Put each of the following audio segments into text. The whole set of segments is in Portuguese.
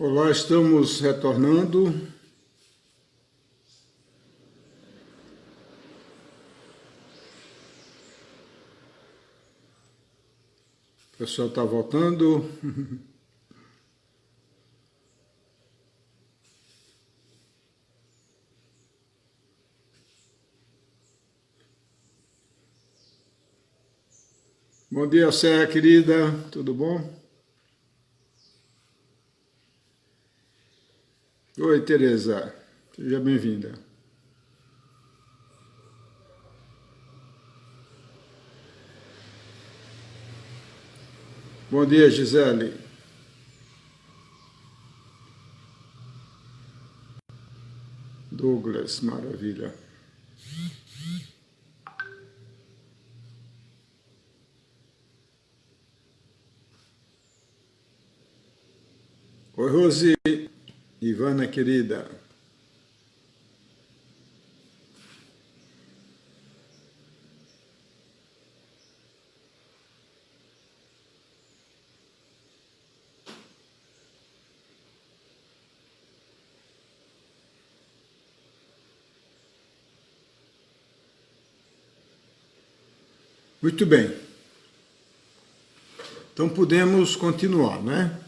Olá, estamos retornando. O pessoal está voltando. Bom dia, Céia, querida. Tudo bom? Oi, Tereza. Seja bem-vinda. Bom dia, Gisele. Douglas, maravilha. Oi, Rose. Ivana, querida. Muito bem. Então podemos continuar, né?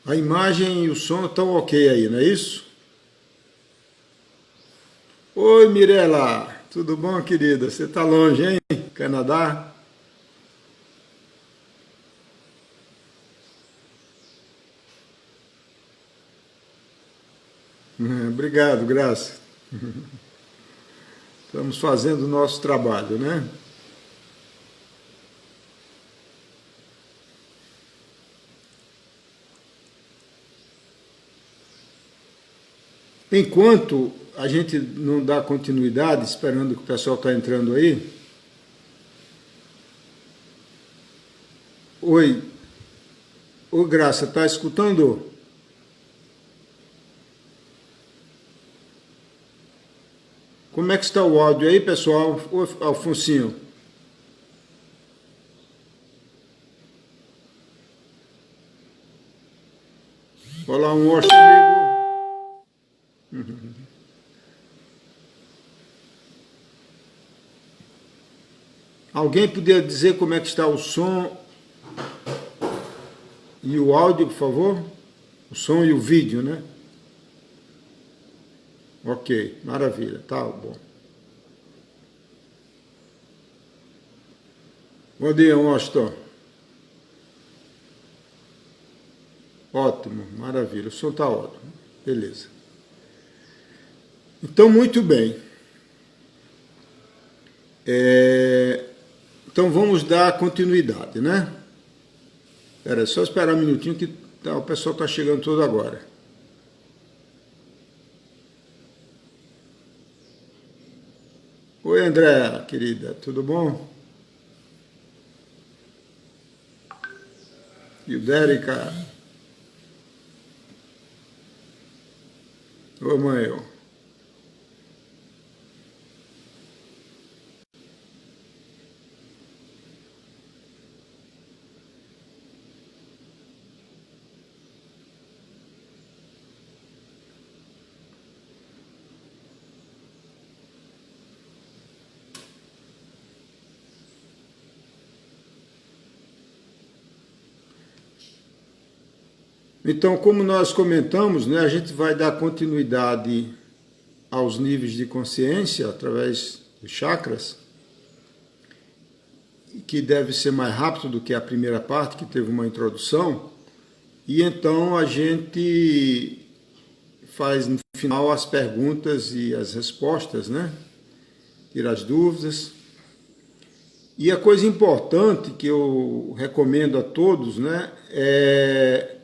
A imagem e o som estão ok aí, não é isso? Oi, Mirela. Tudo bom, querida? Você está longe, hein? Canadá? Obrigado, Graça. Estamos fazendo o nosso trabalho, né? Enquanto a gente não dá continuidade, esperando que o pessoal está entrando aí. Oi, ô Graça, está escutando? Como é que está o áudio aí, pessoal? Ô, Alfonsinho. Olá, um ótimo amigo. Alguém podia dizer como é que está o som e o áudio, por favor? O som e o vídeo, né? Ok, maravilha, tá bom. Bom dia, Washington. Ótimo, maravilha, o som está ótimo. Beleza. Então, muito bem. Então, vamos dar continuidade, né? Espera, só esperar um minutinho que o pessoal está chegando todo agora. Oi, André, querida, tudo bom? E o Dérica? Ô, mãe. Então, como nós comentamos, né, a gente vai dar continuidade aos níveis de consciência através dos chakras, que deve ser mais rápido do que a primeira parte, que teve uma introdução, e então a gente faz no final as perguntas e as respostas, né? Tira as dúvidas. E a coisa importante que eu recomendo a todos, né, é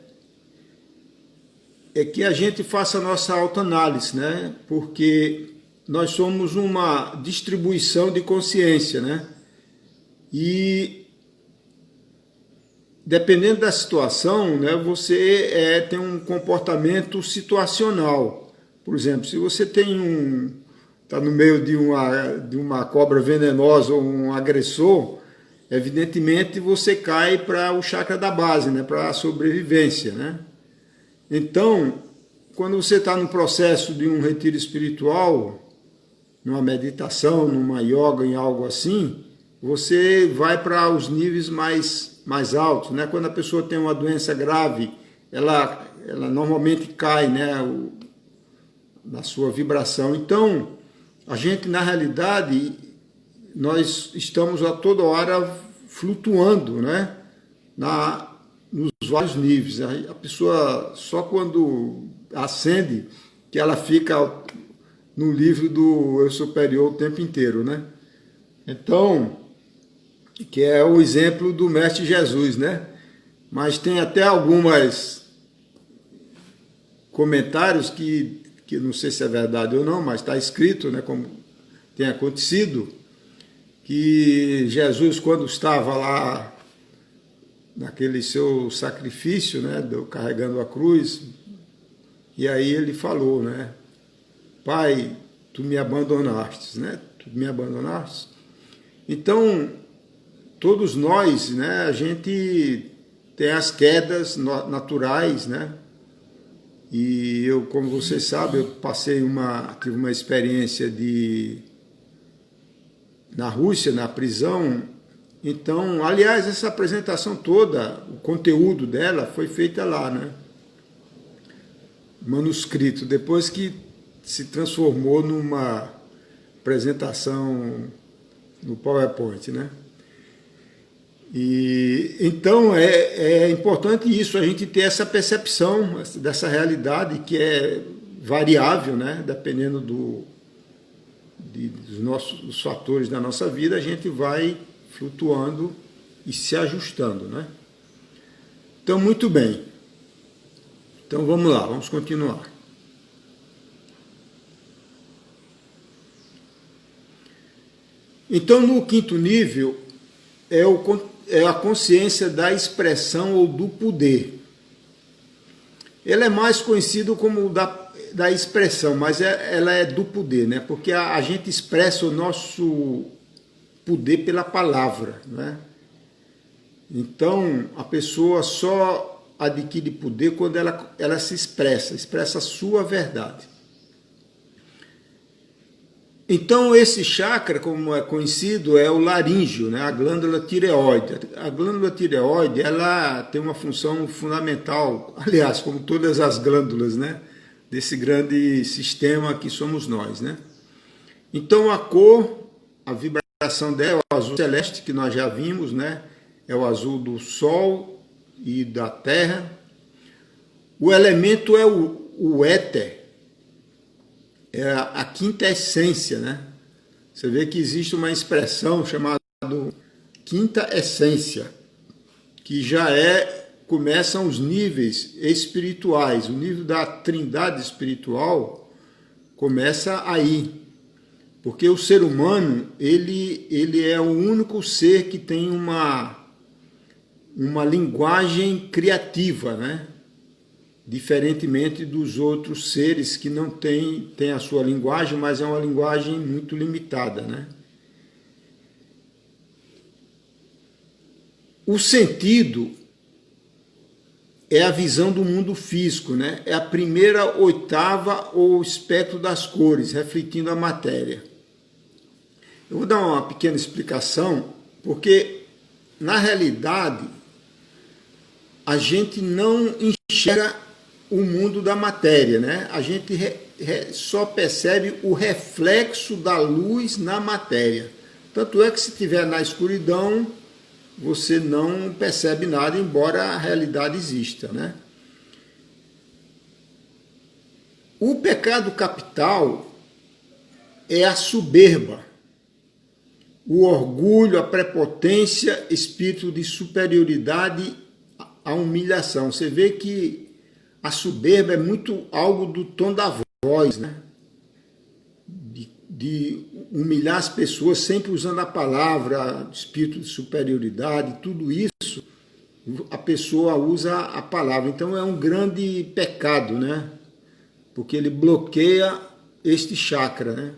que a gente faça a nossa autoanálise, né? Porque nós somos uma distribuição de consciência, né? E dependendo da situação, né, você tem um comportamento situacional. Por exemplo, se você tem tá no meio de uma cobra venenosa ou um agressor, evidentemente você cai para o chakra da base, né? Para a sobrevivência, né? Então, quando você está no processo de um retiro espiritual, numa meditação, numa yoga, em algo assim, você vai para os níveis mais altos, né? Quando a pessoa tem uma doença grave, ela normalmente cai, né? Na sua vibração. Então, a gente, na realidade, nós estamos a toda hora flutuando, né? Nos vários níveis. A pessoa, só quando ascende, que ela fica no nível do eu superior o tempo inteiro, né? Então, que é o exemplo do Mestre Jesus, né? Mas tem até algumas comentários que não sei se é verdade ou não, mas está escrito, né, como tem acontecido, que Jesus, quando estava lá naquele seu sacrifício, né, carregando a cruz, e aí ele falou, né, Pai, tu me abandonaste, né, tu me abandonaste. Então, todos nós, né, a gente tem as quedas naturais, né, e eu, como vocês sabem, eu tive uma experiência na Rússia, na prisão. Então, aliás, essa apresentação toda, o conteúdo dela foi feita lá, né? Manuscrito, depois que se transformou numa apresentação no PowerPoint, né? E então é importante isso, a gente ter essa percepção dessa realidade que é variável, né? Dependendo dos fatores da nossa vida, a gente vai flutuando e se ajustando, né? Então, muito bem. Então vamos lá, vamos continuar. Então, no quinto nível é a consciência da expressão ou do poder. Ele é mais conhecido como da expressão, mas ela é do poder, né? Porque a gente expressa o nosso poder pela palavra, né? Então, a pessoa só adquire poder quando ela se expressa a sua verdade. Então, esse chakra, como é conhecido, é o laríngeo, né? A glândula tireoide. A glândula tireoide, ela tem uma função fundamental, aliás, como todas as glândulas, né? Desse grande sistema que somos nós, né? Então, a cor, a vibração dela é o azul celeste, que nós já vimos, né? É o azul do Sol e da Terra. O elemento é o éter. É a quinta essência, né? Você vê que existe uma expressão chamada quinta essência, que começam os níveis espirituais. O nível da trindade espiritual começa aí. Porque o ser humano, ele é o único ser que tem uma linguagem criativa, né? Diferentemente dos outros seres que não têm a sua linguagem, mas é uma linguagem muito limitada, né? O sentido é a visão do mundo físico, né? É a primeira oitava ou espectro das cores, refletindo a matéria. Eu vou dar uma pequena explicação, porque, na realidade, a gente não enxerga o mundo da matéria, né? A gente só percebe o reflexo da luz na matéria. Tanto é que se estiver na escuridão, você não percebe nada, embora a realidade exista, né? O pecado capital é a soberba, o orgulho, a prepotência, espírito de superioridade, a humilhação. Você vê que a soberba é muito algo do tom da voz, né? De humilhar as pessoas sempre usando a palavra, espírito de superioridade, tudo isso, a pessoa usa a palavra. Então é um grande pecado, né? Porque ele bloqueia este chakra, né?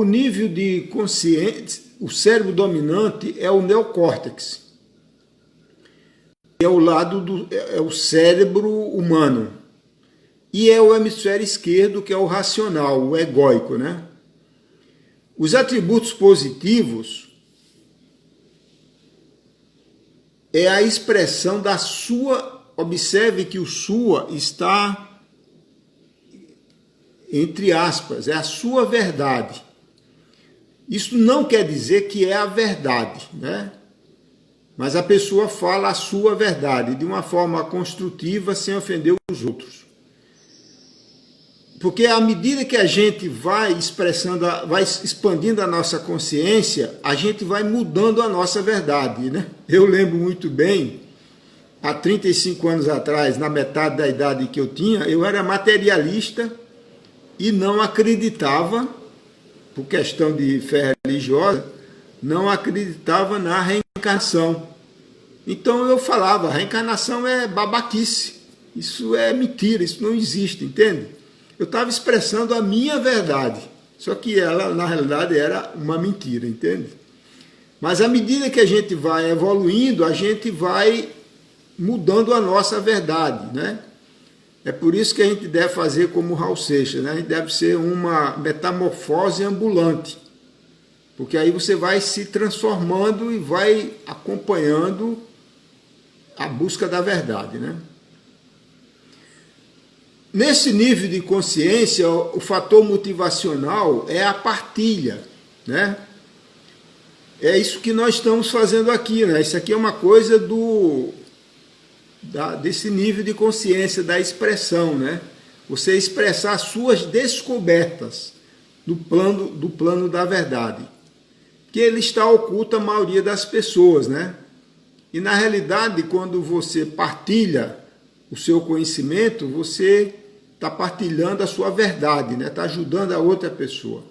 o nível de consciência, o cérebro dominante é o neocórtex, é o lado é o cérebro humano, e é o hemisfério esquerdo, que é o racional, o egóico, né? Os atributos positivos é a expressão da sua, observe que o sua está entre aspas, é a sua verdade. Isso não quer dizer que é a verdade, né? Mas a pessoa fala a sua verdade de uma forma construtiva, sem ofender os outros. Porque à medida que a gente vai expressando, vai expandindo a nossa consciência, a gente vai mudando a nossa verdade, né? Eu lembro muito bem, há 35 anos atrás, na metade da idade que eu tinha, eu era materialista e não acreditava, por questão de fé religiosa, não acreditava na reencarnação. Então eu falava, reencarnação é babaquice, isso é mentira, isso não existe, entende? Eu estava expressando a minha verdade, só que ela, na realidade, era uma mentira, entende? Mas à medida que a gente vai evoluindo, a gente vai mudando a nossa verdade, né? É por isso que a gente deve fazer como o Raul Seixas, né? A gente deve ser uma metamorfose ambulante, porque aí você vai se transformando e vai acompanhando a busca da verdade, né? Nesse nível de consciência, o fator motivacional é a partilha, né? É isso que nós estamos fazendo aqui, né? Isso aqui é uma coisa desse nível de consciência, da expressão, né? Você expressar as suas descobertas do plano da verdade, que ele está oculto à maioria das pessoas, né? E na realidade, quando você partilha o seu conhecimento, você está partilhando a sua verdade, né? Está ajudando a outra pessoa.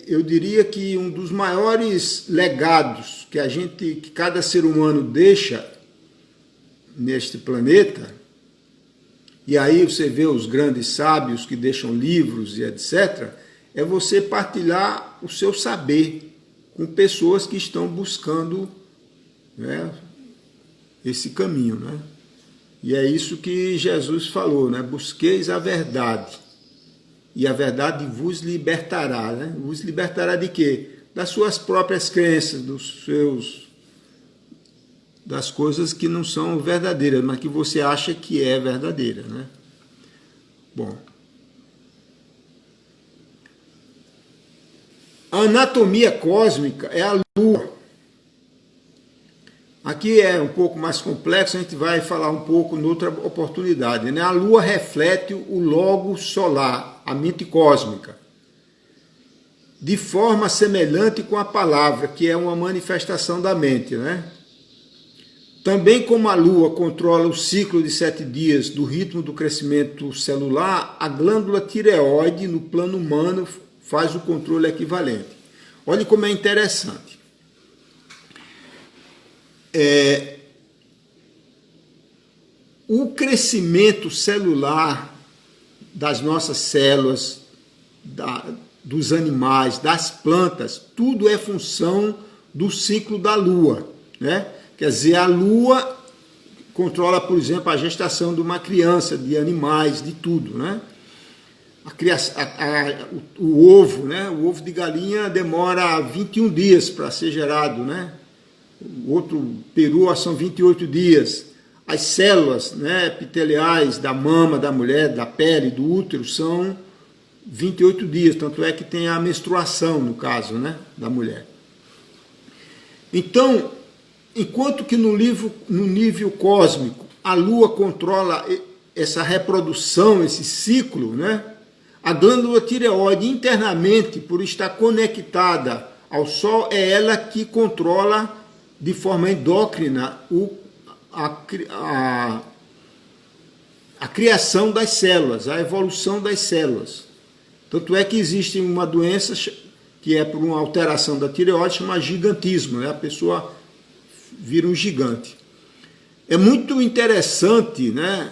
Eu diria que um dos maiores legados que cada ser humano deixa neste planeta, e aí você vê os grandes sábios que deixam livros e etc., é você partilhar o seu saber com pessoas que estão buscando, né, esse caminho, né? E é isso que Jesus falou, né? Busqueis a verdade, e a verdade vos libertará, né? Vos libertará de quê? Das suas próprias crenças, das coisas que não são verdadeiras, mas que você acha que é verdadeira, né? Bom. A anatomia cósmica é a Lua. Aqui é um pouco mais complexo, a gente vai falar um pouco noutra oportunidade, né? A Lua reflete o logo solar, a mente cósmica, de forma semelhante com a palavra, que é uma manifestação da mente, né? Também como a Lua controla o ciclo de 7 dias do ritmo do crescimento celular, a glândula tireoide, no plano humano, faz o controle equivalente. Olha como é interessante. O crescimento celular das nossas células, dos animais, das plantas, tudo é função do ciclo da Lua, né? Quer dizer, a Lua controla, por exemplo, a gestação de uma criança, de animais, de tudo, né? O ovo, né? O ovo de galinha demora 21 dias para ser gerado, né? O outro peru são 28 dias. As células, né, epiteliais da mama da mulher, da pele, do útero, são 28 dias. Tanto é que tem a menstruação, no caso, né, da mulher. Então, enquanto que no nível cósmico a Lua controla essa reprodução, esse ciclo, né, a glândula tireoide internamente, por estar conectada ao Sol, é ela que controla de forma endócrina a criação das células, a evolução das células. Tanto é que existe uma doença que é por uma alteração da tireoide, chama gigantismo, né? A pessoa vira um gigante. É muito interessante, né?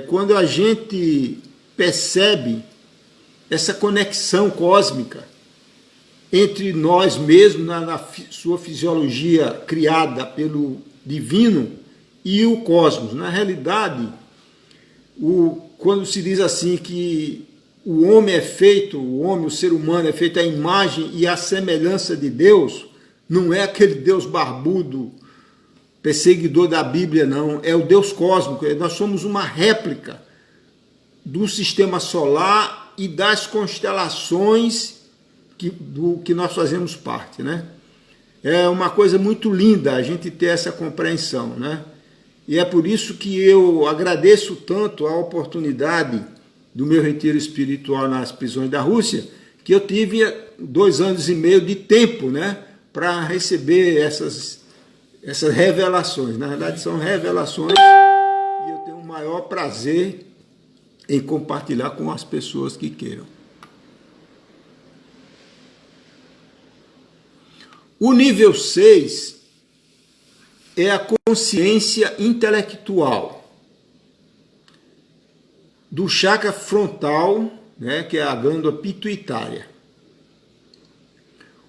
Quando a gente percebe essa conexão cósmica entre nós mesmos, na sua fisiologia criada pelo divino, e o cosmos. Na realidade, quando se diz assim que o homem, o ser humano é feito à imagem e à semelhança de Deus, não é aquele Deus barbudo, perseguidor da Bíblia, não. É o Deus cósmico. Nós somos uma réplica do sistema solar e das constelações do que nós fazemos parte, né? É uma coisa muito linda a gente ter essa compreensão, né? E é por isso que eu agradeço tanto a oportunidade do meu retiro espiritual nas prisões da Rússia, que eu tive 2 anos e meio de tempo, né, para receber essas revelações. Na verdade, são revelações e eu tenho o maior prazer em compartilhar com as pessoas que queiram. O nível 6 é a consciência intelectual do chakra frontal, né, que é a glândula pituitária.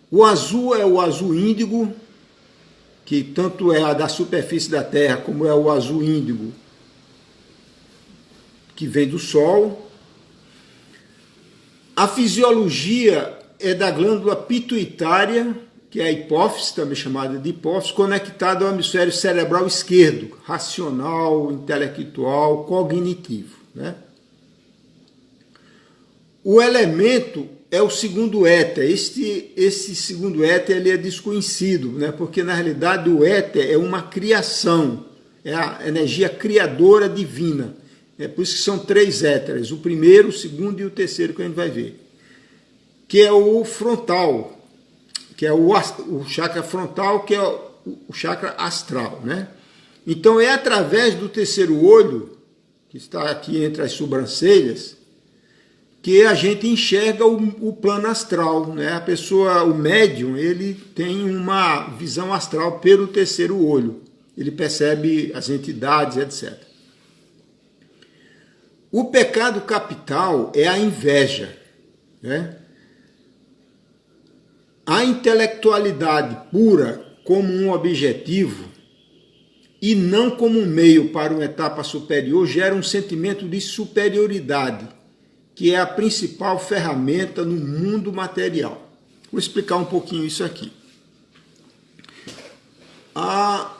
O azul é o azul índigo, que tanto é a da superfície da Terra, como é o azul índigo que vem do Sol. A fisiologia é da glândula pituitária, que é a hipófise, também chamada de hipófise, conectada ao hemisfério cerebral esquerdo, racional, intelectual, cognitivo, né? O elemento é o segundo éter. Esse segundo éter ele é desconhecido, né? Porque na realidade o éter é uma criação, é a energia criadora divina. É por isso que são 3 éteres, o primeiro, o segundo e o terceiro que a gente vai ver. Que é o frontal, que é o chakra frontal, que é o chakra astral, né? Então é através do terceiro olho, que está aqui entre as sobrancelhas, que a gente enxerga o plano astral, né? A pessoa, o médium, ele tem uma visão astral pelo terceiro olho. Ele percebe as entidades, etc. O pecado capital é a inveja, né? A intelectualidade pura como um objetivo e não como um meio para uma etapa superior gera um sentimento de superioridade, que é a principal ferramenta no mundo material. Vou explicar um pouquinho isso aqui. A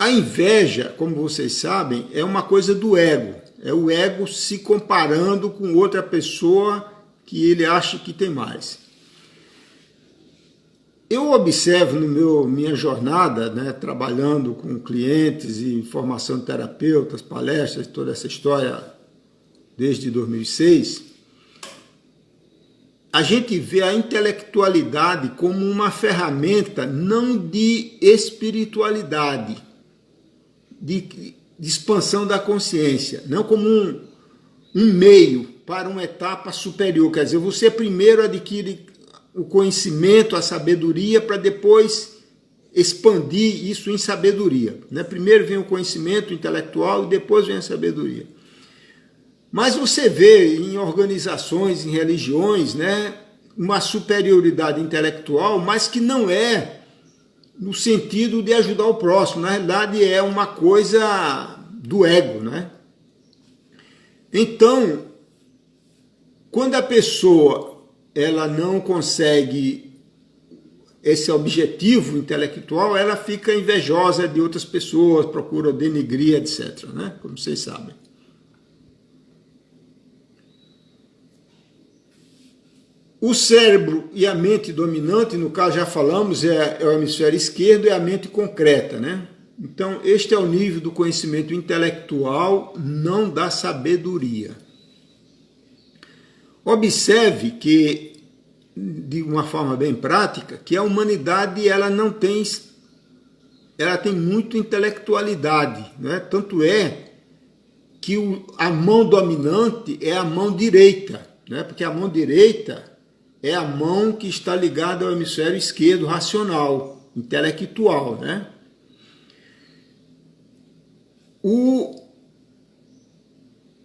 inveja, como vocês sabem, é uma coisa do ego. É o ego se comparando com outra pessoa que ele acha que tem mais. Eu observo minha jornada, né, trabalhando com clientes e formação de terapeutas, palestras, toda essa história desde 2006, a gente vê a intelectualidade como uma ferramenta não de espiritualidade, de expansão da consciência, não como um meio para uma etapa superior. Quer dizer, você primeiro adquire o conhecimento, a sabedoria, para depois expandir isso em sabedoria, né? Primeiro vem o conhecimento intelectual e depois vem a sabedoria. Mas você vê em organizações, em religiões, né, uma superioridade intelectual, mas que não é no sentido de ajudar o próximo. Na realidade, é uma coisa do ego, né? Então, quando a pessoa ela não consegue esse objetivo intelectual, ela fica invejosa de outras pessoas, procura denegrir, etc., né? Como vocês sabem. O cérebro e a mente dominante, no caso já falamos, é o hemisfério esquerdo e a mente concreta, né? Então, este é o nível do conhecimento intelectual, não da sabedoria. Observe que, de uma forma bem prática, que a humanidade ela tem muito intelectualidade, né? Tanto é que a mão dominante é a mão direita, né? Porque a mão direita é a mão que está ligada ao hemisfério esquerdo racional, intelectual, né?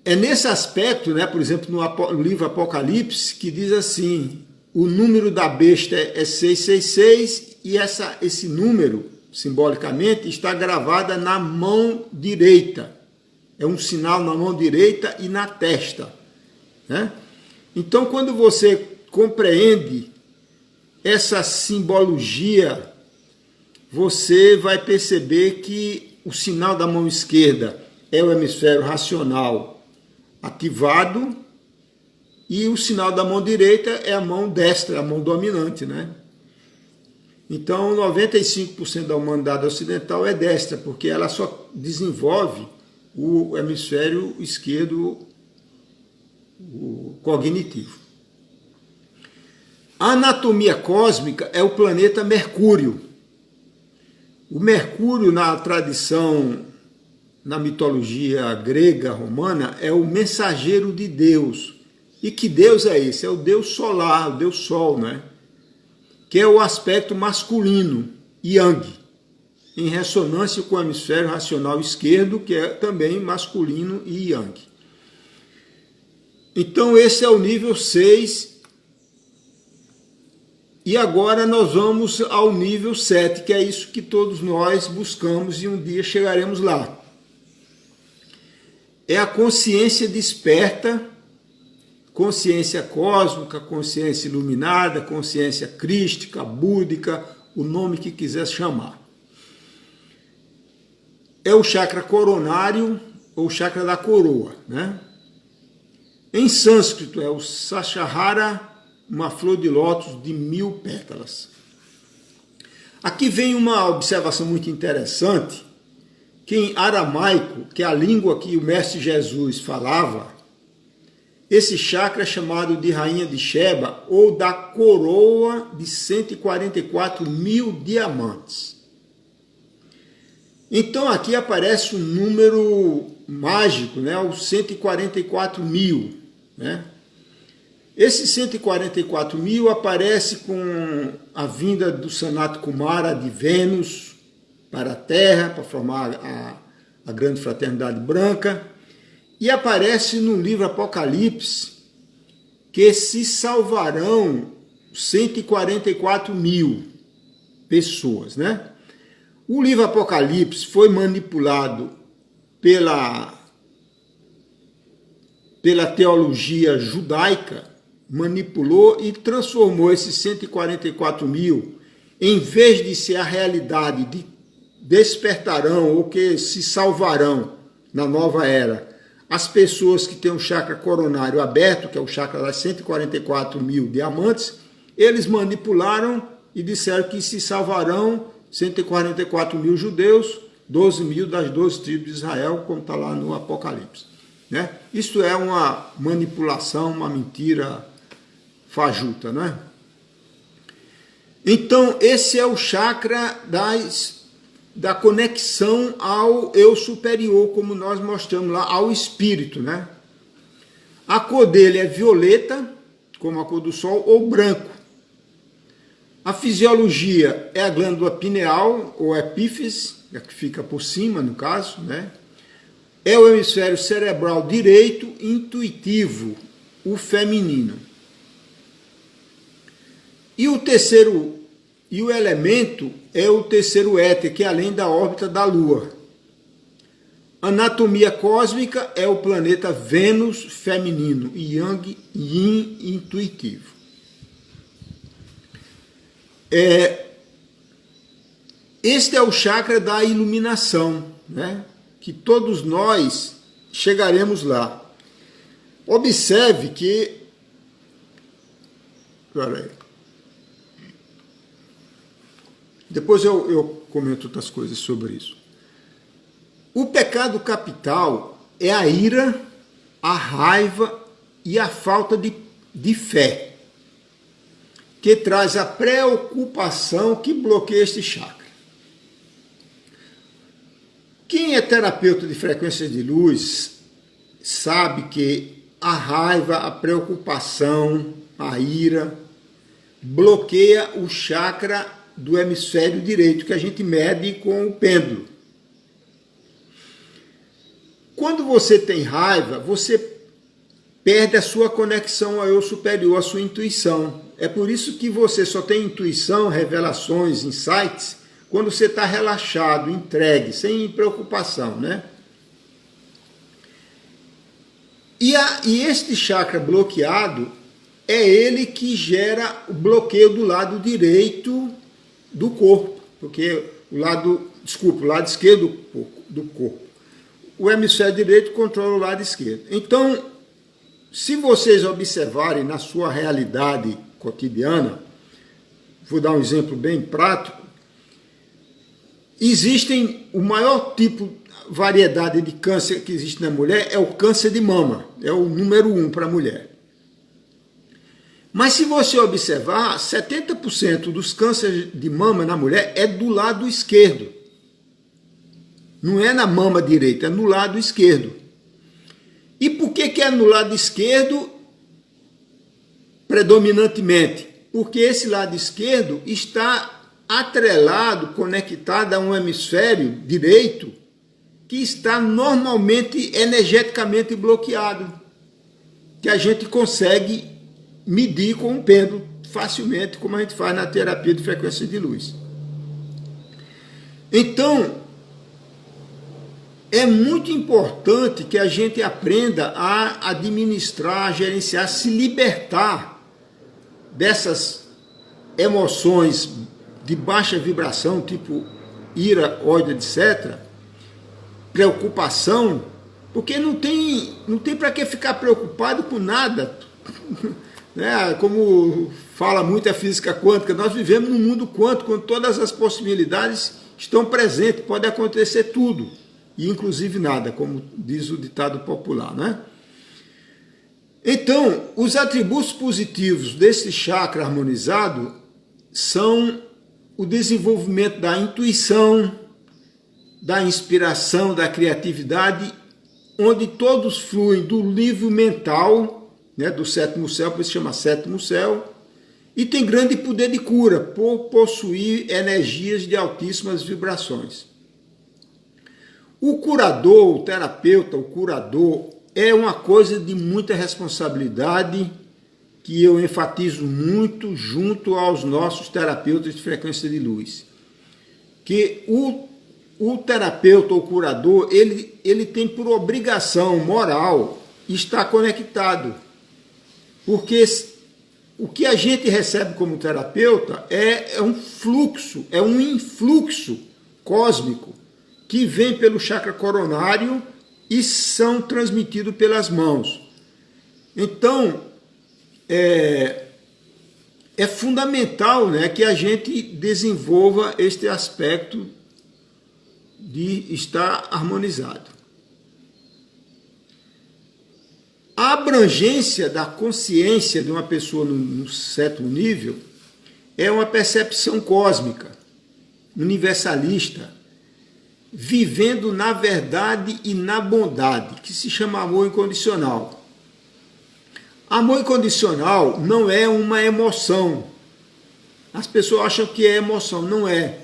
É nesse aspecto, né, por exemplo, no livro Apocalipse, que diz assim, o número da besta é 666 e esse número, simbolicamente, está gravada na mão direita. É um sinal na mão direita e na testa, né? Então, quando você compreende essa simbologia, você vai perceber que o sinal da mão esquerda é o hemisfério racional ativado e o sinal da mão direita é a mão destra, a mão dominante, né? Então, 95% da humanidade ocidental é destra, porque ela só desenvolve o hemisfério esquerdo, o cognitivo. A anatomia cósmica é o planeta Mercúrio. O Mercúrio, na tradição, na mitologia grega, romana, é o mensageiro de Deus. E que Deus é esse? É o Deus solar, o Deus Sol, né? Que é o aspecto masculino, Yang, em ressonância com o hemisfério racional esquerdo, que é também masculino e Yang. Então esse é o nível 6. E agora nós vamos ao nível 7, que é isso que todos nós buscamos e um dia chegaremos lá. É a consciência desperta, consciência cósmica, consciência iluminada, consciência crística, búdica, o nome que quiser chamar. É o chakra coronário ou chakra da coroa, né? Em sânscrito é o Sahasrara, uma flor de lótus de 1000 pétalas. Aqui vem uma observação muito interessante, que em aramaico, que é a língua que o Mestre Jesus falava, esse chakra é chamado de Rainha de Sheba ou da coroa de 144.000 diamantes. Então aqui aparece um número mágico, né, os 144.000, né? Esse 144.000 aparece com a vinda do Sanat Kumara de Vênus para a Terra, para formar a grande fraternidade branca, e aparece no livro Apocalipse que se salvarão 144.000 pessoas, né? O livro Apocalipse foi manipulado pela teologia judaica, manipulou e transformou esses 144.000, em vez de ser a realidade de despertarão ou que se salvarão na nova era, as pessoas que têm um chakra coronário aberto, que é o chakra das 144.000 diamantes, eles manipularam e disseram que se salvarão 144.000 judeus, 12.000 das 12 tribos de Israel, como está lá no Apocalipse, né? Isso é uma manipulação, uma mentira fajuta, não é? Então, esse é o chakra da conexão ao eu superior, como nós mostramos lá, ao espírito, né? A cor dele é violeta, como a cor do sol, ou branco. A fisiologia é a glândula pineal, ou epífise, que fica por cima, no caso, né? É o hemisfério cerebral direito intuitivo, o feminino. E o elemento é o terceiro éter, que é além da órbita da Lua. Anatomia cósmica é o planeta Vênus feminino, Yang, Yin intuitivo. Este é o chakra da iluminação, né? Que todos nós chegaremos lá. Observe que... Peraí. Depois eu comento outras coisas sobre isso. O pecado capital é a ira, a raiva e a falta de fé, que traz a preocupação que bloqueia este chakra. Quem é terapeuta de frequência de luz sabe que a raiva, a preocupação, a ira bloqueia o chakra do hemisfério direito, que a gente mede com o pêndulo. Quando você tem raiva, você perde a sua conexão ao eu superior, a sua intuição. É por isso que você só tem intuição, revelações, insights, quando você está relaxado, entregue, sem preocupação, né? E este chakra bloqueado é ele que gera o bloqueio do lado direito do corpo, porque o lado esquerdo do corpo. O hemisfério direito controla o lado esquerdo. Então, se vocês observarem na sua realidade cotidiana, vou dar um exemplo bem prático, existem o maior tipo, variedade de câncer que existe na mulher é o câncer de mama, é o número 1 para a mulher. Mas se você observar, 70% dos cânceres de mama na mulher é do lado esquerdo. Não é na mama direita, é no lado esquerdo. E por que é no lado esquerdo predominantemente? Porque esse lado esquerdo está atrelado, conectado a um hemisfério direito que está normalmente energeticamente bloqueado, que a gente consegue medir com um pêndulo facilmente, como a gente faz na terapia de frequência de luz. Então, é muito importante que a gente aprenda a administrar, a gerenciar, se libertar dessas emoções de baixa vibração, tipo ira, ódio, etc., preocupação, porque não tem para que ficar preocupado com nada. Né? Como fala muito a física quântica, nós vivemos num mundo quântico, onde todas as possibilidades estão presentes, pode acontecer tudo, e inclusive nada, como diz o ditado popular, né? Então, os atributos positivos desse chakra harmonizado são o desenvolvimento da intuição, da inspiração, da criatividade, onde todos fluem do nível mental, né, do sétimo céu, por isso se chama sétimo céu, e tem grande poder de cura, por possuir energias de altíssimas vibrações. O curador, o terapeuta, o curador, é uma coisa de muita responsabilidade, que eu enfatizo muito junto aos nossos terapeutas de frequência de luz. Que o terapeuta ou curador, ele tem por obrigação moral estar conectado. Porque o que a gente recebe como terapeuta é um fluxo, é um influxo cósmico que vem pelo chakra coronário e são transmitidos pelas mãos. Então, é fundamental, né, que a gente desenvolva este aspecto de estar harmonizado. A abrangência da consciência de uma pessoa no sétimo nível é uma percepção cósmica, universalista, vivendo na verdade e na bondade, que se chama amor incondicional. Amor incondicional não é uma emoção. As pessoas acham que é emoção, não é.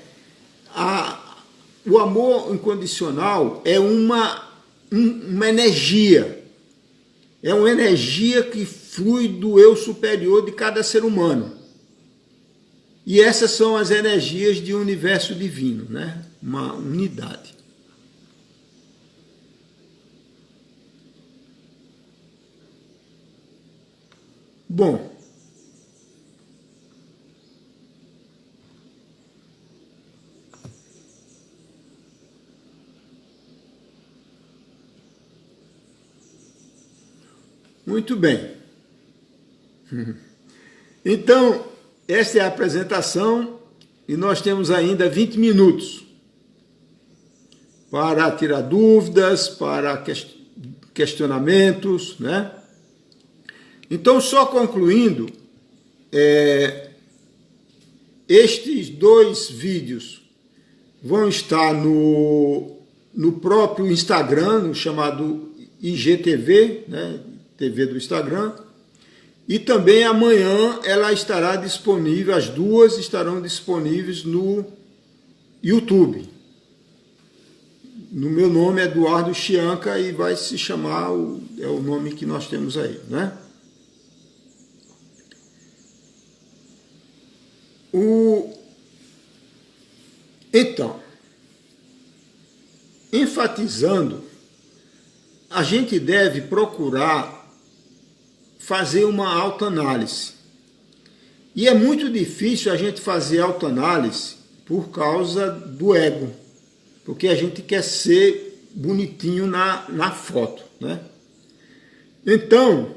O amor incondicional é uma energia. É uma energia que flui do eu superior de cada ser humano. E essas são as energias de um universo divino, né? Uma unidade. Bom, muito bem. Então, esta é a apresentação e nós temos ainda 20 minutos para tirar dúvidas, para questionamentos, né? Então, só concluindo, estes 2 vídeos vão estar no próprio Instagram, no chamado IGTV, né? TV do Instagram, e também amanhã ela estará disponível, as 2 estarão disponíveis no YouTube. no meu nome é Eduardo Chianca e vai se chamar, é o nome que nós temos aí, né? Então, enfatizando, a gente deve procurar fazer uma autoanálise. E é muito difícil a gente fazer autoanálise por causa do ego, porque a gente quer ser bonitinho na foto, né? Então,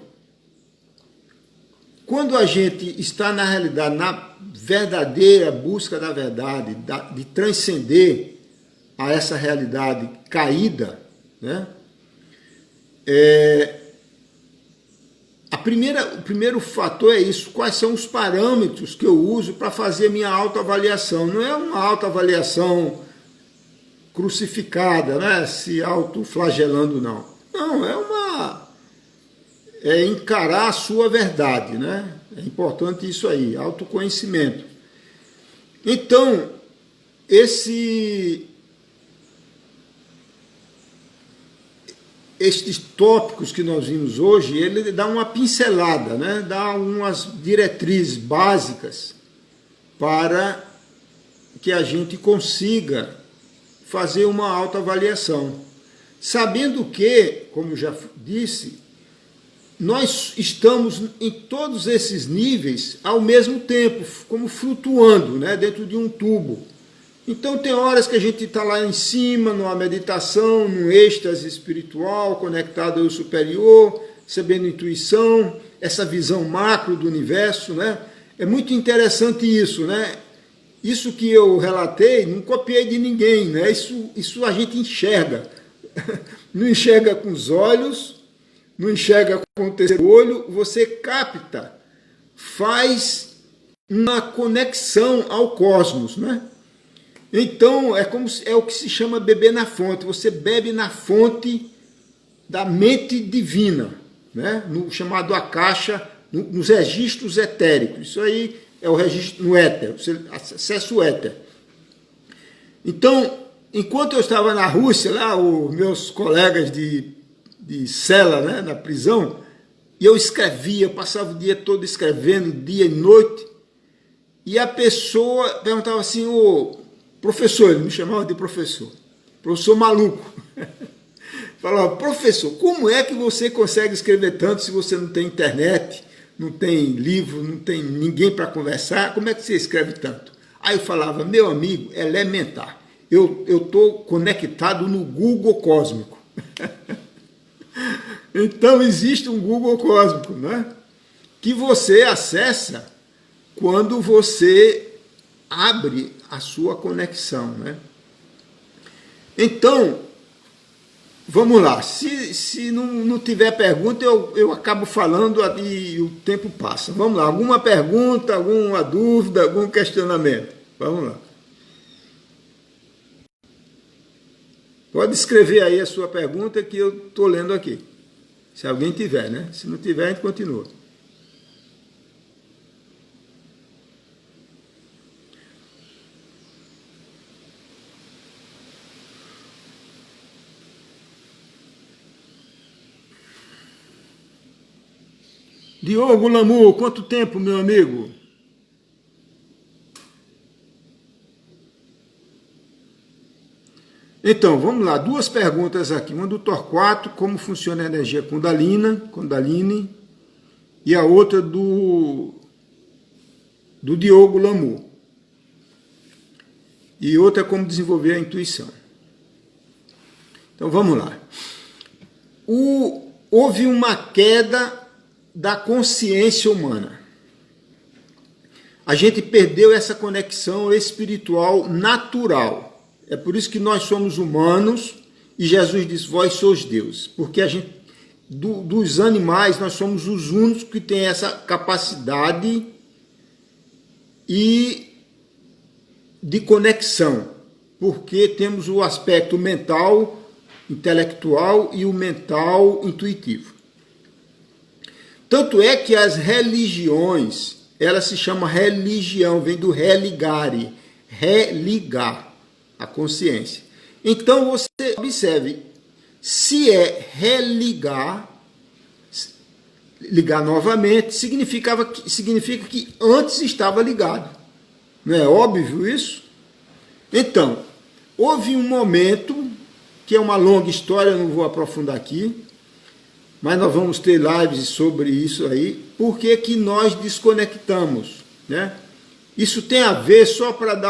quando a gente está na realidade, na verdadeira busca da verdade, de transcender a essa realidade caída, né? O primeiro fator é isso, quais são os parâmetros que eu uso para fazer minha autoavaliação. Não é uma autoavaliação crucificada, né? Se autoflagelando, não. Não, é encarar a sua verdade, né? É importante isso aí, autoconhecimento. Então, estes tópicos que nós vimos hoje, ele dá uma pincelada, né? Dá umas diretrizes básicas para que a gente consiga fazer uma autoavaliação. Sabendo que, como eu já disse, nós estamos em todos esses níveis ao mesmo tempo, como flutuando, né? Dentro de um tubo. Então tem horas que a gente está lá em cima, numa meditação, num êxtase espiritual, conectado ao superior, recebendo intuição, essa visão macro do universo, né? É muito interessante isso, né? Isso que eu relatei, não copiei de ninguém, né? Isso a gente enxerga. Não enxerga com os olhos, não enxerga com o terceiro olho, você capta, faz uma conexão ao cosmos, né? Então, é o que se chama beber na fonte. Você bebe na fonte da mente divina, né? No chamado Akasha, nos registros etéricos. Isso aí é o registro no éter, você acessa o éter. Então, enquanto eu estava na Rússia, lá, os meus colegas de cela, né, na prisão, e eu escrevia, passava o dia todo escrevendo, dia e noite, e a pessoa perguntava assim, professor, ele me chamava de professor maluco. Falava, professor, como é que você consegue escrever tanto se você não tem internet, não tem livro, não tem ninguém para conversar? Como é que você escreve tanto? Aí eu falava, meu amigo, é elementar. Eu estou conectado no Google cósmico. Então existe um Google cósmico, né? Que você acessa quando você abre a sua conexão, né? Então, vamos lá. Se não tiver pergunta, eu acabo falando e o tempo passa. Vamos lá. Alguma pergunta, alguma dúvida, algum questionamento? Vamos lá. Pode escrever aí a sua pergunta que eu estou lendo aqui. Se alguém tiver, né? Se não tiver, a gente continua. Diogo Lamu, quanto tempo, meu amigo? Então, vamos lá, duas perguntas aqui. Uma do Torquato, como funciona a energia Kundalini, e a outra do Diogo Lamu. E outra como desenvolver a intuição. Então, vamos lá. Houve uma queda da consciência humana. A gente perdeu essa conexão espiritual natural. É por isso que nós somos humanos e Jesus diz, vós sois Deus. Porque a gente, dos animais, nós somos os únicos que têm essa capacidade de conexão. Porque temos o aspecto mental, intelectual e o mental intuitivo. Tanto é que as religiões, ela se chama religião, vem do religare, religar a consciência. Então você observe, se é ligar novamente, significa que antes estava ligado. Não é óbvio isso? Então, houve um momento, que é uma longa história, não vou aprofundar aqui, mas nós vamos ter lives sobre isso aí, por que nós desconectamos, né? Isso tem a ver, só para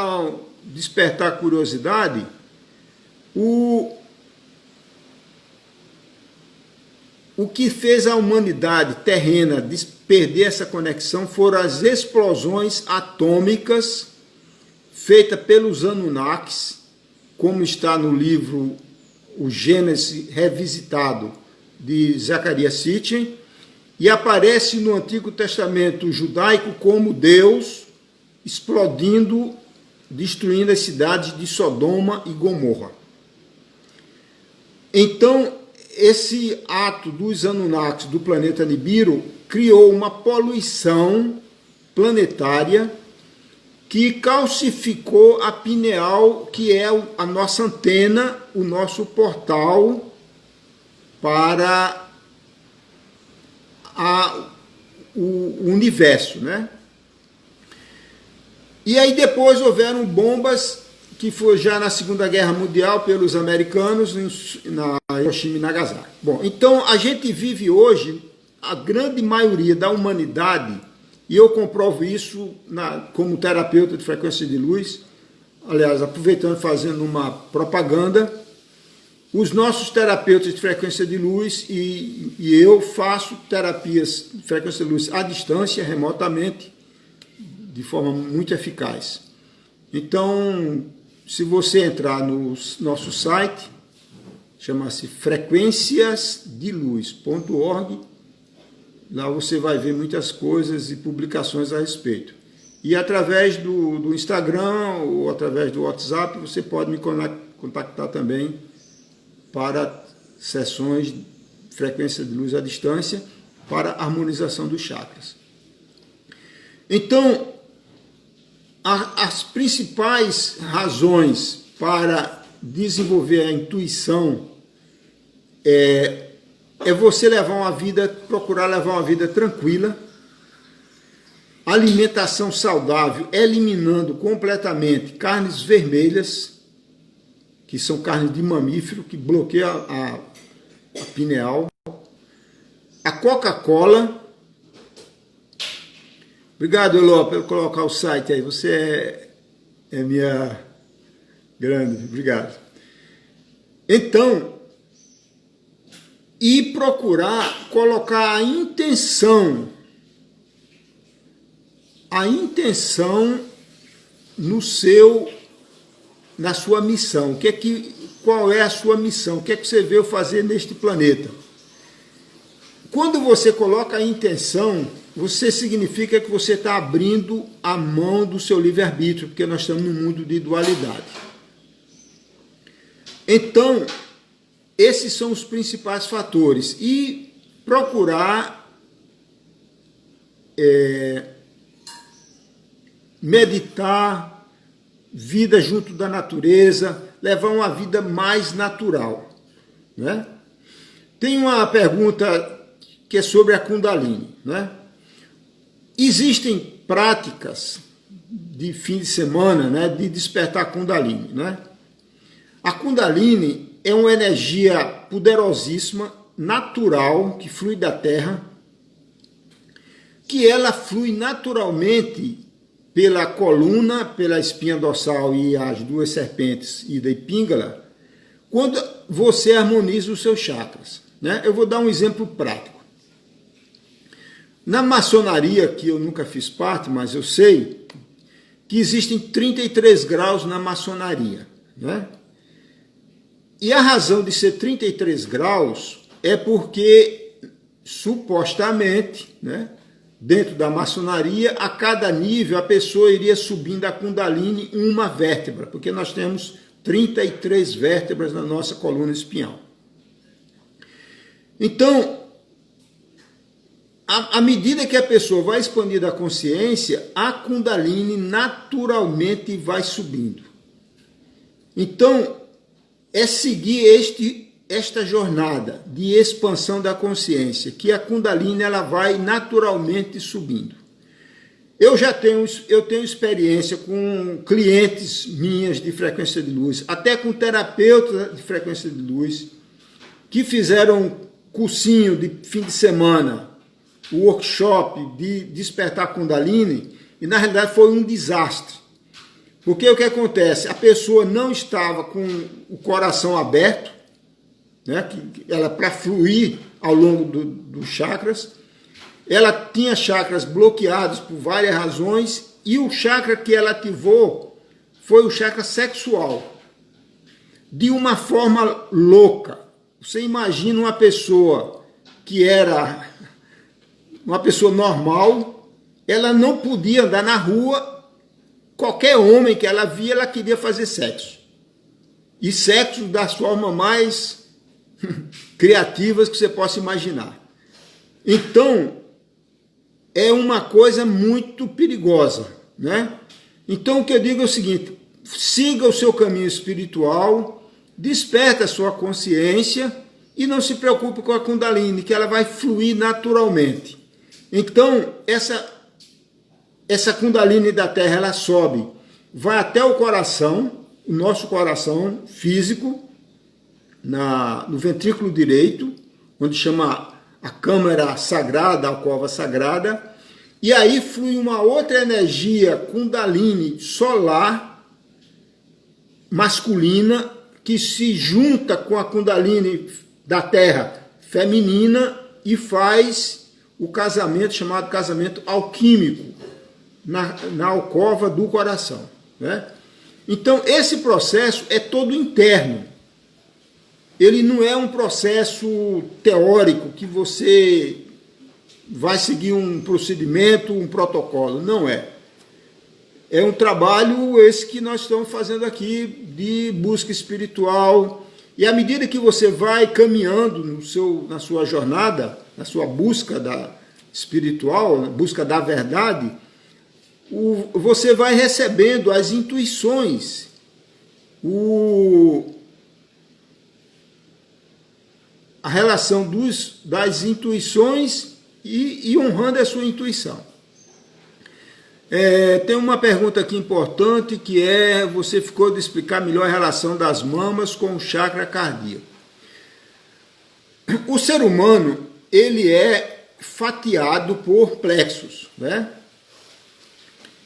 despertar curiosidade, o que fez a humanidade terrena perder essa conexão foram as explosões atômicas feitas pelos Anunnakis, como está no livro O Gênesis Revisitado, de Zecharia Sitchin, e aparece no Antigo Testamento judaico como Deus explodindo, destruindo as cidades de Sodoma e Gomorra. Então, esse ato dos Anunnakis do planeta Nibiru criou uma poluição planetária que calcificou a pineal, que é a nossa antena, o nosso portal para o universo, né? E aí depois houveram bombas, que foi já na Segunda Guerra Mundial pelos americanos, na Hiroshima e Nagasaki. Bom, então a gente vive hoje, a grande maioria da humanidade, e eu comprovo isso como terapeuta de frequência de luz, aliás, aproveitando, fazendo uma propaganda, os nossos terapeutas de frequência de luz e eu faço terapias de frequência de luz à distância, remotamente, de forma muito eficaz. Então, se você entrar no nosso site, chama-se frequenciasdeluz.org, lá você vai ver muitas coisas e publicações a respeito. E através do Instagram ou através do WhatsApp, você pode me contactar também para sessões de frequência de luz à distância para harmonização dos chakras. Então, as principais razões para desenvolver a intuição é você procurar levar uma vida tranquila, alimentação saudável, eliminando completamente carnes vermelhas, que são carnes de mamífero, que bloqueiam a pineal, a Coca-Cola. Obrigado, Eló, por colocar o site aí. Você é minha grande. Obrigado. Então, e procurar colocar a intenção na sua missão. Qual é a sua missão? O que é que você veio fazer neste planeta? Quando você coloca a intenção, você significa que você está abrindo a mão do seu livre-arbítrio, porque nós estamos num mundo de dualidade. Então, esses são os principais fatores. E procurar meditar, vida junto da natureza, levar uma vida mais natural, né? Tem uma pergunta que é sobre a Kundalini, né? Existem práticas de fim de semana, né, de despertar Kundalini, né? A Kundalini é uma energia poderosíssima, natural, que flui da Terra, que ela flui naturalmente pela coluna, pela espinha dorsal e as duas serpentes, Ida e Pingala, quando você harmoniza os seus chakras, né? Eu vou dar um exemplo prático. Na maçonaria, que eu nunca fiz parte, mas eu sei que existem 33 graus na maçonaria, né? E a razão de ser 33 graus é porque, supostamente, né, dentro da maçonaria, a cada nível a pessoa iria subindo a Kundalini uma vértebra, porque nós temos 33 vértebras na nossa coluna espinhal. Então, à medida que a pessoa vai expandindo a consciência, a Kundalini naturalmente vai subindo. Então, é seguir esta jornada de expansão da consciência, que a Kundalini ela vai naturalmente subindo. Eu tenho experiência com clientes minhas de frequência de luz, até com terapeutas de frequência de luz, que fizeram cursinho de fim de semana, o workshop de despertar Kundalini, e na realidade foi um desastre. Porque o que acontece? A pessoa não estava com o coração aberto, né, ela para fluir ao longo dos chakras, ela tinha chakras bloqueados por várias razões, e o chakra que ela ativou foi o chakra sexual, de uma forma louca. Você imagina uma pessoa que era uma pessoa normal, ela não podia andar na rua, qualquer homem que ela via, ela queria fazer sexo. E sexo das formas mais criativas que você possa imaginar. Então, é uma coisa muito perigosa, né? Então, o que eu digo é o seguinte: siga o seu caminho espiritual, desperta a sua consciência e não se preocupe com a Kundalini, que ela vai fluir naturalmente. Então, essa Kundalini da Terra, ela sobe, vai até o coração, o nosso coração físico, no ventrículo direito, onde chama a câmara sagrada, a alcova sagrada, e aí flui uma outra energia Kundalini solar, masculina, que se junta com a Kundalini da Terra feminina e faz o casamento, chamado casamento alquímico, na alcova do coração, né? Então, esse processo é todo interno. Ele não é um processo teórico que você vai seguir um procedimento, um protocolo. Não é. É um trabalho esse que nós estamos fazendo aqui de busca espiritual. E à medida que você vai caminhando na sua jornada, na sua busca espiritual, na busca da verdade, você vai recebendo as intuições, a relação das intuições e honrando a sua intuição. Tem uma pergunta aqui importante, que você ficou de explicar melhor a relação das mamas com o chakra cardíaco. O ser humano, ele é fatiado por plexos, né?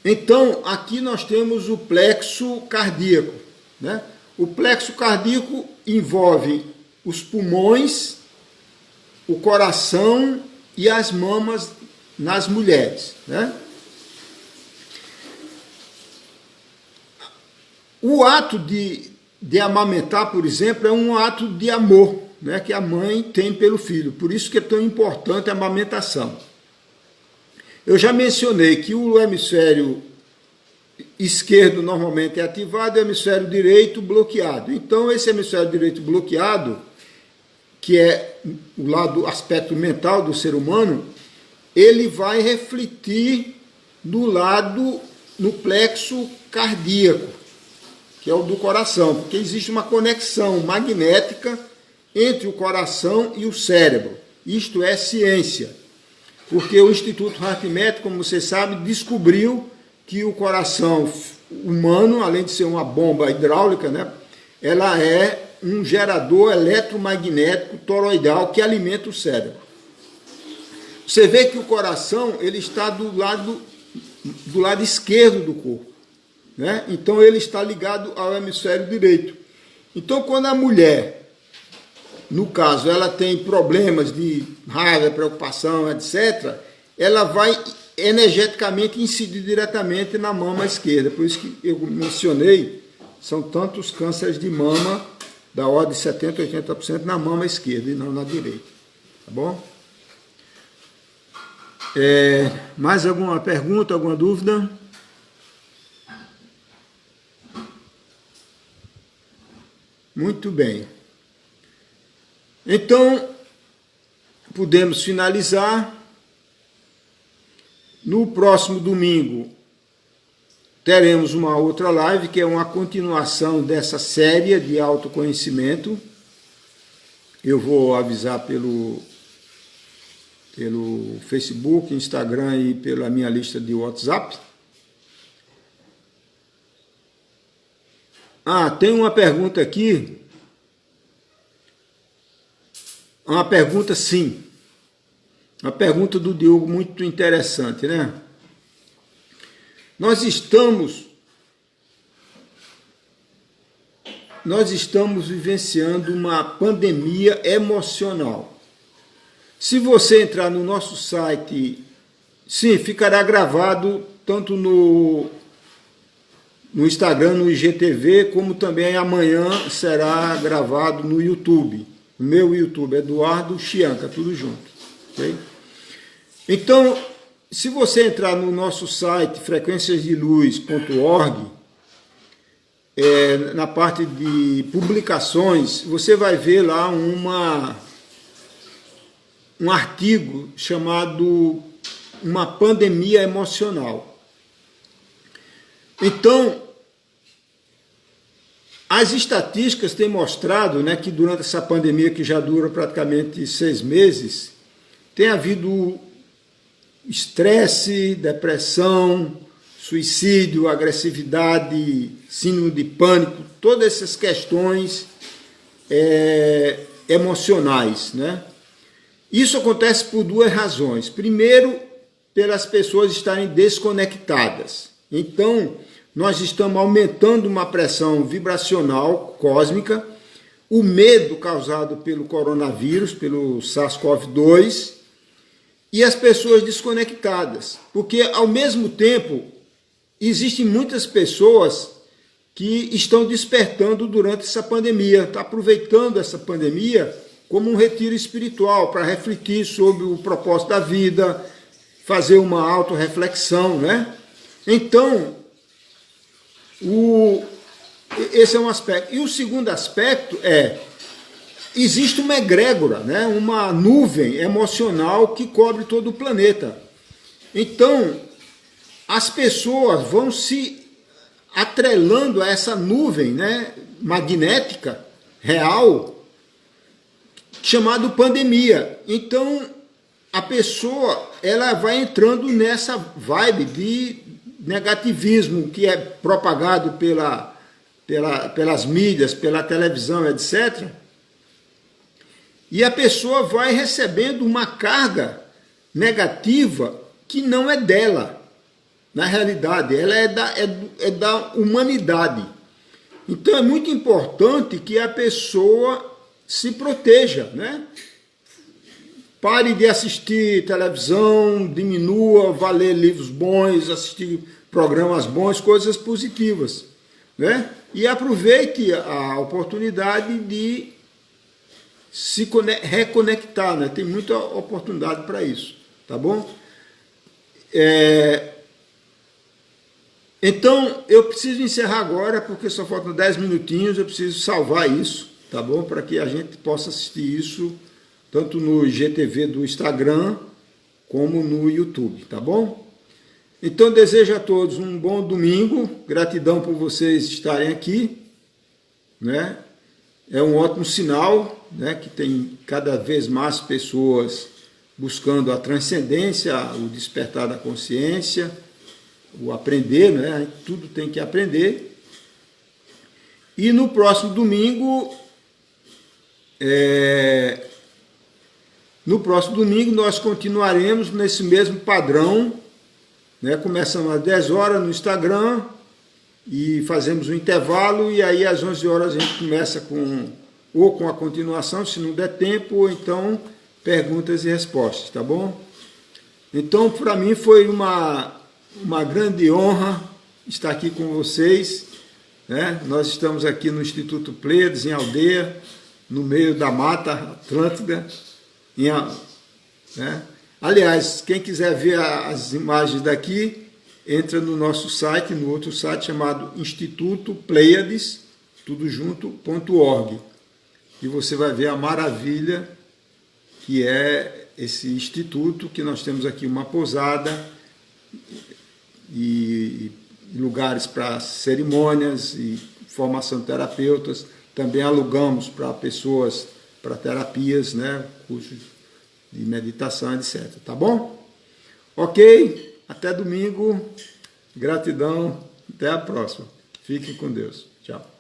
Então, aqui nós temos o plexo cardíaco, né? O plexo cardíaco envolve os pulmões, o coração e as mamas nas mulheres, né? O ato de amamentar, por exemplo, é um ato de amor, né, que a mãe tem pelo filho. Por isso que é tão importante a amamentação. Eu já mencionei que o hemisfério esquerdo normalmente é ativado e o hemisfério direito bloqueado. Então, esse hemisfério direito bloqueado, que é o aspecto mental do ser humano, ele vai refletir no plexo cardíaco, que é o do coração, porque existe uma conexão magnética entre o coração e o cérebro. Isto é ciência, porque o Instituto HeartMath, como você sabe, descobriu que o coração humano, além de ser uma bomba hidráulica, né, ela é um gerador eletromagnético toroidal que alimenta o cérebro. Você vê que o coração ele está do lado esquerdo do corpo, né? Então ele está ligado ao hemisfério direito. Então, quando a mulher, no caso, ela tem problemas de raiva, preocupação, etc., ela vai energeticamente incidir diretamente na mama esquerda. Por isso que eu mencionei, são tantos cânceres de mama da ordem de 70% a 80% na mama esquerda e não na direita. Tá bom? Mais alguma pergunta, alguma dúvida? Muito bem. Então, podemos finalizar. No próximo domingo, teremos uma outra live, que é uma continuação dessa série de autoconhecimento. Eu vou avisar pelo Facebook, Instagram e pela minha lista de WhatsApp. Tem uma pergunta aqui. Uma pergunta, sim. Uma pergunta do Diogo muito interessante, né? Nós estamos vivenciando uma pandemia emocional. Se você entrar no nosso site, sim, ficará gravado tanto no Instagram, no IGTV, como também amanhã será gravado no YouTube. O meu YouTube, Eduardo Chianca, tudo junto. Okay? Então, se você entrar no nosso site frequenciasdeluz.org, na parte de publicações, você vai ver lá um artigo chamado Uma Pandemia Emocional. Então, as estatísticas têm mostrado, né, que durante essa pandemia, que já dura praticamente 6 meses, tem havido estresse, depressão, suicídio, agressividade, síndrome de pânico, todas essas questões emocionais, né? Isso acontece por 2 razões. Primeiro, pelas pessoas estarem desconectadas. Então, nós estamos aumentando uma pressão vibracional cósmica, o medo causado pelo coronavírus, pelo SARS-CoV-2, e as pessoas desconectadas. Porque, ao mesmo tempo, existem muitas pessoas que estão despertando durante essa pandemia, estão aproveitando essa pandemia como um retiro espiritual, para refletir sobre o propósito da vida, fazer uma autorreflexão, né? Então, esse é um aspecto. E o segundo aspecto existe uma egrégora, né? Uma nuvem emocional que cobre todo o planeta. Então, as pessoas vão se atrelando a essa nuvem, né, magnética, real, chamado pandemia. Então, a pessoa ela vai entrando nessa vibe de negativismo que é propagado pelas mídias, pela televisão, etc. E a pessoa vai recebendo uma carga negativa que não é dela. Na realidade, ela é da humanidade. Então é muito importante que a pessoa se proteja, né? Pare de assistir televisão, diminua, vá ler livros bons, assistir programas bons, coisas positivas, né? E aproveite a oportunidade de se reconectar, né? Tem muita oportunidade para isso, tá bom? Então, eu preciso encerrar agora, porque só faltam 10 minutinhos, eu preciso salvar isso, tá bom? Para que a gente possa assistir isso tanto no IGTV do Instagram, como no YouTube, tá bom? Então, desejo a todos um bom domingo, gratidão por vocês estarem aqui, né? É um ótimo sinal, né, que tem cada vez mais pessoas buscando a transcendência, o despertar da consciência, o aprender, né? Tudo tem que aprender. E no próximo domingo, nós continuaremos nesse mesmo padrão, né? Começamos às 10 horas no Instagram e fazemos um intervalo, e aí às 11 horas a gente começa com a continuação, se não der tempo, ou então perguntas e respostas, tá bom? Então, para mim foi uma grande honra estar aqui com vocês, né? Nós estamos aqui no Instituto Pleiades, em Aldeia, no meio da Mata Atlântida, né? Aliás, quem quiser ver as imagens daqui, entra no nosso site, no outro site chamado Instituto Pleiades, tudo junto.org, e você vai ver a maravilha que é esse instituto, que nós temos aqui uma pousada, e lugares para cerimônias e formação de terapeutas. Também alugamos para pessoas, para terapias, né? Cursos de meditação, etc. Tá bom? Ok? Até domingo. Gratidão. Até a próxima. Fiquem com Deus. Tchau.